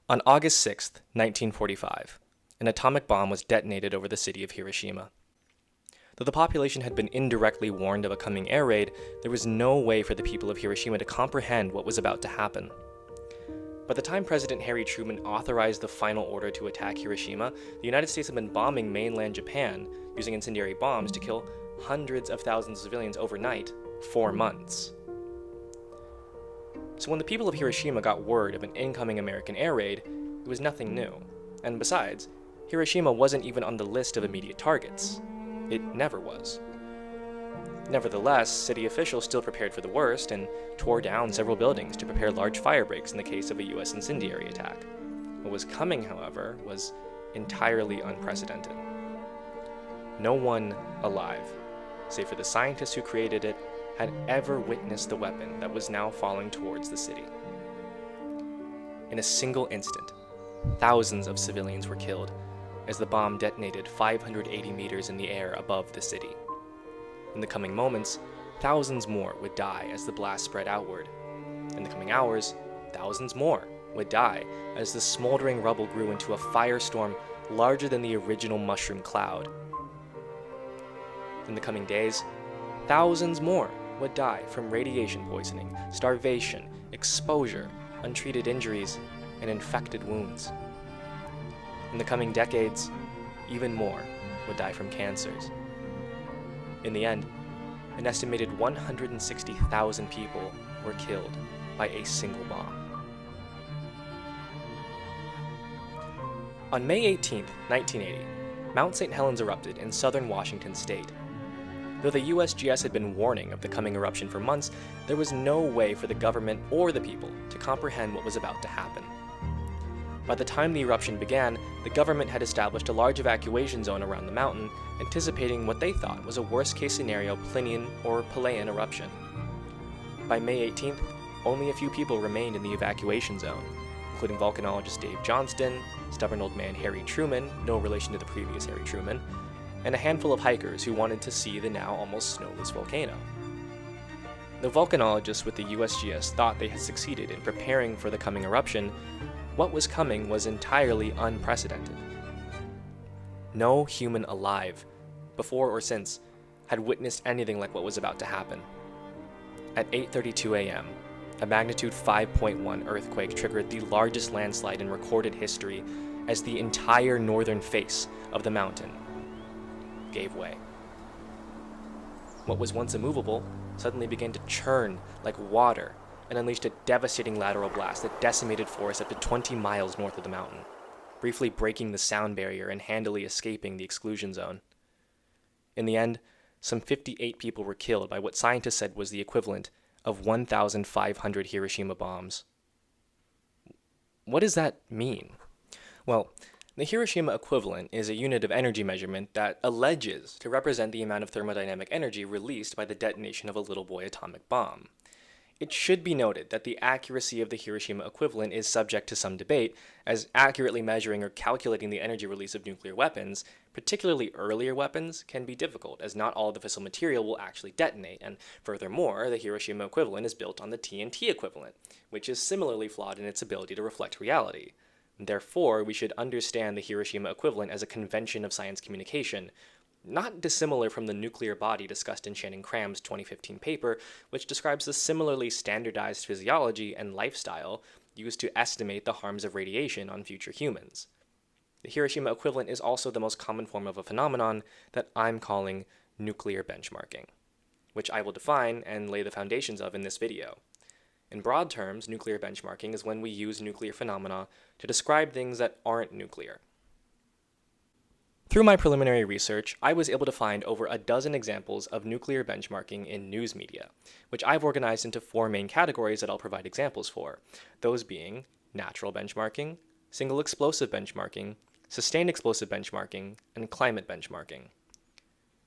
On August 6, 1945, an atomic bomb was detonated over the city of Hiroshima. Though the population had been indirectly warned of a coming air raid, there was no way for the people of Hiroshima to comprehend what was about to happen. By the time President Harry Truman authorized the final order to attack Hiroshima, the United States had been bombing mainland Japan using incendiary bombs to kill hundreds of thousands of civilians overnight, 4 months. So when the people of Hiroshima got word of an incoming American air raid, it was nothing new. And besides, Hiroshima wasn't even on the list of immediate targets. It never was. Nevertheless, city officials still prepared for the worst and tore down several buildings to prepare large fire breaks in the case of a U.S. incendiary attack. What was coming, however, was entirely unprecedented. No one alive, save for the scientists who created it, had ever witnessed the weapon that was now falling towards the city. In a single instant, thousands of civilians were killed as the bomb detonated 580 meters in the air above the city. In the coming moments, thousands more would die as the blast spread outward. In the coming hours, thousands more would die as the smoldering rubble grew into a firestorm larger than the original mushroom cloud. In the coming days, thousands more would die from radiation poisoning, starvation, exposure, untreated injuries, and infected wounds. In the coming decades, even more would die from cancers. In the end, an estimated 160,000 people were killed by a single bomb. On May 18, 1980, Mount St Helens erupted in southern Washington state. Though the USGS had been warning of the coming eruption for months, there was no way for the government or the people to comprehend what was about to happen. By the time the eruption began, the government had established a large evacuation zone around the mountain, anticipating what they thought was a worst-case scenario Plinian or Palean eruption. By May 18th, only a few people remained in the evacuation zone, including volcanologist Dave Johnston, stubborn old man Harry Truman, no relation to the previous Harry Truman, and a handful of hikers who wanted to see the now almost snowless volcano. The volcanologists with the USGS thought they had succeeded in preparing for the coming eruption. What was coming was entirely unprecedented. No human alive, before or since, had witnessed anything like what was about to happen. At 8:32 a.m., a magnitude 5.1 earthquake triggered the largest landslide in recorded history as the entire northern face of the mountain gave way. What was once immovable suddenly began to churn like water and unleashed a devastating lateral blast that decimated forests up to 20 miles north of the mountain, briefly breaking the sound barrier and handily escaping the exclusion zone. In the end, some 58 people were killed by what scientists said was the equivalent of 1,500 Hiroshima bombs. What does that mean? Well, the Hiroshima equivalent is a unit of energy measurement that alleges to represent the amount of thermodynamic energy released by the detonation of a little boy atomic bomb. It should be noted that the accuracy of the Hiroshima equivalent is subject to some debate, as accurately measuring or calculating the energy release of nuclear weapons, particularly earlier weapons, can be difficult, as not all of the fissile material will actually detonate, and furthermore, the Hiroshima equivalent is built on the TNT equivalent, which is similarly flawed in its ability to reflect reality. Therefore, we should understand the Hiroshima equivalent as a convention of science communication, not dissimilar from the nuclear body discussed in Shannon Cram's 2015 paper, which describes the similarly standardized physiology and lifestyle used to estimate the harms of radiation on future humans. The Hiroshima equivalent is also the most common form of a phenomenon that I'm calling nuclear benchmarking, which I will define and lay the foundations of in this video. In broad terms, nuclear benchmarking is when we use nuclear phenomena to describe things that aren't nuclear. Through my preliminary research, I was able to find over a dozen examples of nuclear benchmarking in news media, which I've organized into 4 main categories that I'll provide examples for, those being natural benchmarking, single explosive benchmarking, sustained explosive benchmarking, and climate benchmarking.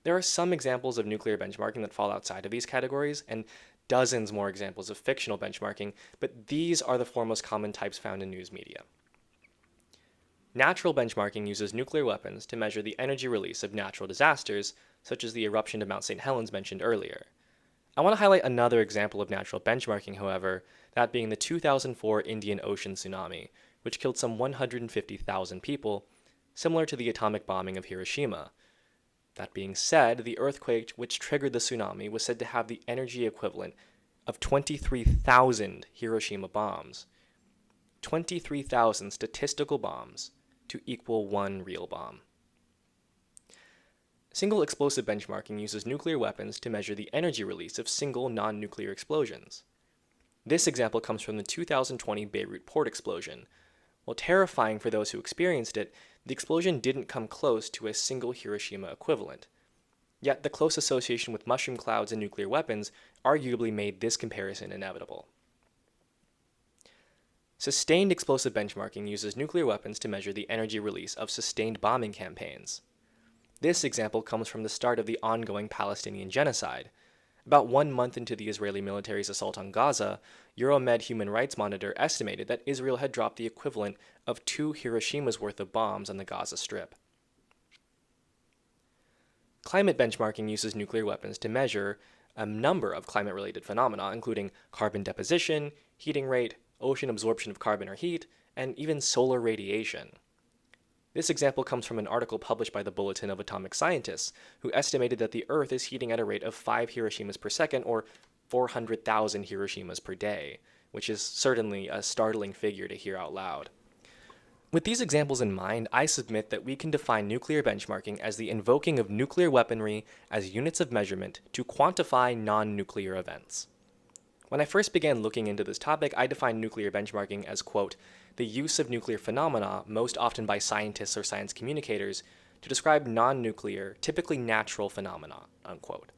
There are some examples of nuclear benchmarking that fall outside of these categories, and dozens more examples of fictional benchmarking, but these are the 4 most common types found in news media. Natural benchmarking uses nuclear weapons to measure the energy release of natural disasters, such as the eruption of Mount St Helens mentioned earlier. I want to highlight another example of natural benchmarking, however, that being the 2004 Indian Ocean tsunami, which killed some 150,000 people, similar to the atomic bombing of Hiroshima. That being said, the earthquake which triggered the tsunami was said to have the energy equivalent of 23,000 Hiroshima bombs. 23,000 statistical bombs to equal one real bomb. Single explosive benchmarking uses nuclear weapons to measure the energy release of single non-nuclear explosions. This example comes from the 2020 Beirut port explosion. While terrifying for those who experienced it, the explosion didn't come close to a single Hiroshima equivalent. Yet the close association with mushroom clouds and nuclear weapons arguably made this comparison inevitable. Sustained explosive benchmarking uses nuclear weapons to measure the energy release of sustained bombing campaigns. This example comes from the start of the ongoing Palestinian genocide. About 1 month into the Israeli military's assault on Gaza, Euromed Human Rights Monitor estimated that Israel had dropped the equivalent of 2 Hiroshimas worth of bombs on the Gaza Strip. Climate benchmarking uses nuclear weapons to measure a number of climate-related phenomena, including carbon deposition, heating rate, ocean absorption of carbon or heat, and even solar radiation. This example comes from an article published by the Bulletin of Atomic Scientists, who estimated that the Earth is heating at a rate of 5 Hiroshimas per second, or 400,000 Hiroshimas per day, which is certainly a startling figure to hear out loud. With these examples in mind, I submit that we can define nuclear benchmarking as the invoking of nuclear weaponry as units of measurement to quantify non-nuclear events. When I first began looking into this topic, I defined nuclear benchmarking as, quote, the use of nuclear phenomena, most often by scientists or science communicators, to describe non-nuclear, typically natural phenomena, unquote.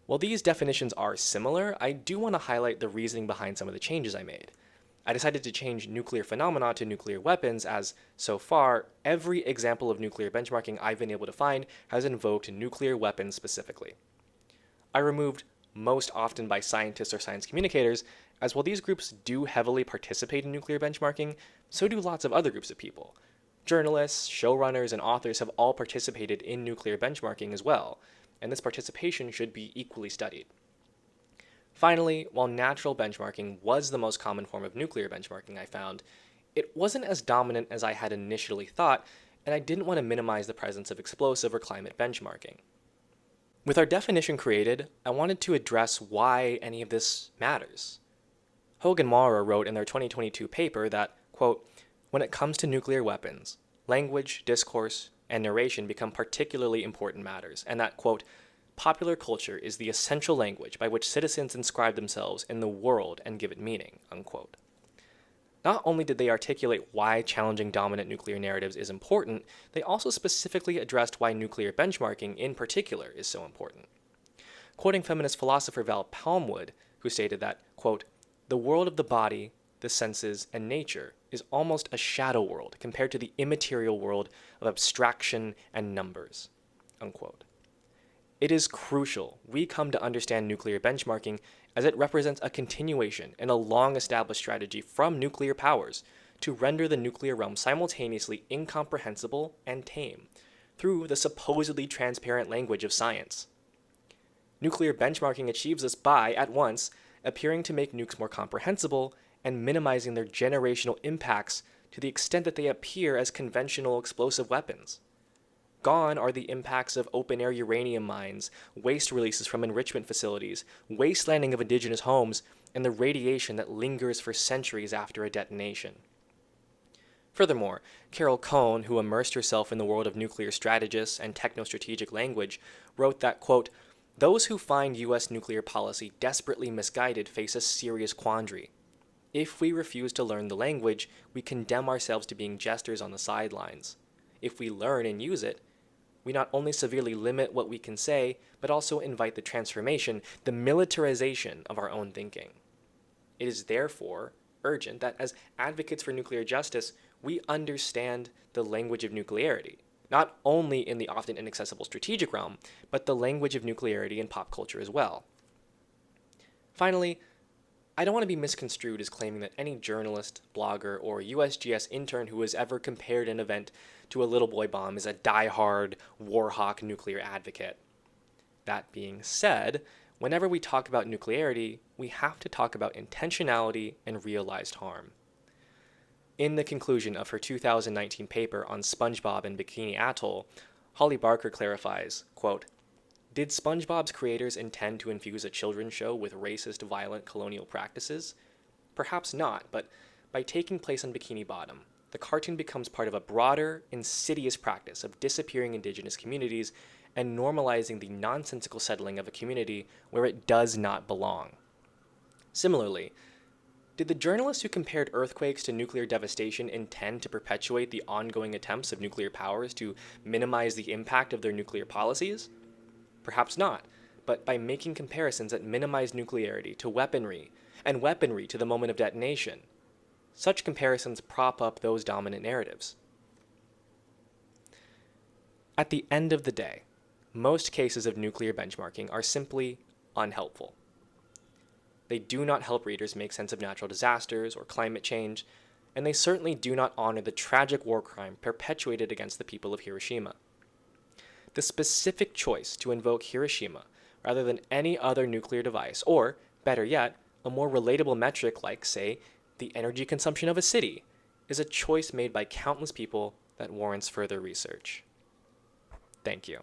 While these definitions are similar, I do want to highlight the reasoning behind some of the changes I made. I decided to change nuclear phenomena to nuclear weapons as, so far, every example of nuclear benchmarking I've been able to find has invoked nuclear weapons specifically. I removed most often by scientists or science communicators, as while these groups do heavily participate in nuclear benchmarking, so do lots of other groups of people. Journalists, showrunners, and authors have all participated in nuclear benchmarking as well, and this participation should be equally studied. Finally, while natural benchmarking was the most common form of nuclear benchmarking I found, it wasn't as dominant as I had initially thought, and I didn't want to minimize the presence of explosive or climate benchmarking. With our definition created, I wanted to address why any of this matters. Hoag and Maurer wrote in their 2022 paper that, quote, when it comes to nuclear weapons, language, discourse, and narration become particularly important matters, and that, quote, popular culture is the essential language by which citizens inscribe themselves in the world and give it meaning, unquote. Not only did they articulate why challenging dominant nuclear narratives is important, they also specifically addressed why nuclear benchmarking in particular is so important. Quoting feminist philosopher Val Palmwood, who stated that, quote, the world of the body, the senses, and nature is almost a shadow world compared to the immaterial world of abstraction and numbers, unquote. It is crucial we come to understand nuclear benchmarking as it represents a continuation in a long-established strategy from nuclear powers to render the nuclear realm simultaneously incomprehensible and tame through the supposedly transparent language of science. Nuclear benchmarking achieves this by, at once, appearing to make nukes more comprehensible and minimizing their generational impacts to the extent that they appear as conventional explosive weapons. Gone are the impacts of open-air uranium mines, waste releases from enrichment facilities, wastelanding of indigenous homes, and the radiation that lingers for centuries after a detonation. Furthermore, Carol Cohn, who immersed herself in the world of nuclear strategists and techno-strategic language, wrote that, quote, those who find U.S. nuclear policy desperately misguided face a serious quandary. If we refuse to learn the language, we condemn ourselves to being jesters on the sidelines. If we learn and use it, we not only severely limit what we can say, but also invite the transformation, the militarization of our own thinking. It is therefore urgent that as advocates for nuclear justice, we understand the language of nuclearity, not only in the often inaccessible strategic realm, but the language of nuclearity in pop culture as well. Finally, I don't want to be misconstrued as claiming that any journalist, blogger, or USGS intern who has ever compared an event to a little boy bomb is a die-hard, war hawk nuclear advocate. That being said, whenever we talk about nuclearity, we have to talk about intentionality and realized harm. In the conclusion of her 2019 paper on SpongeBob and Bikini Atoll, Holly Barker clarifies, quote, "Did SpongeBob's creators intend to infuse a children's show with racist, violent colonial practices? Perhaps not, but by taking place on Bikini Bottom, the cartoon becomes part of a broader, insidious practice of disappearing indigenous communities and normalizing the nonsensical settling of a community where it does not belong." Similarly, did the journalists who compared earthquakes to nuclear devastation intend to perpetuate the ongoing attempts of nuclear powers to minimize the impact of their nuclear policies? Perhaps not, but by making comparisons that minimize nuclearity to weaponry, and weaponry to the moment of detonation. Such comparisons prop up those dominant narratives. At the end of the day, most cases of nuclear benchmarking are simply unhelpful. They do not help readers make sense of natural disasters or climate change, and they certainly do not honor the tragic war crime perpetuated against the people of Hiroshima. The specific choice to invoke Hiroshima rather than any other nuclear device, or, better yet, a more relatable metric like, say, the energy consumption of a city, is a choice made by countless people that warrants further research. Thank you.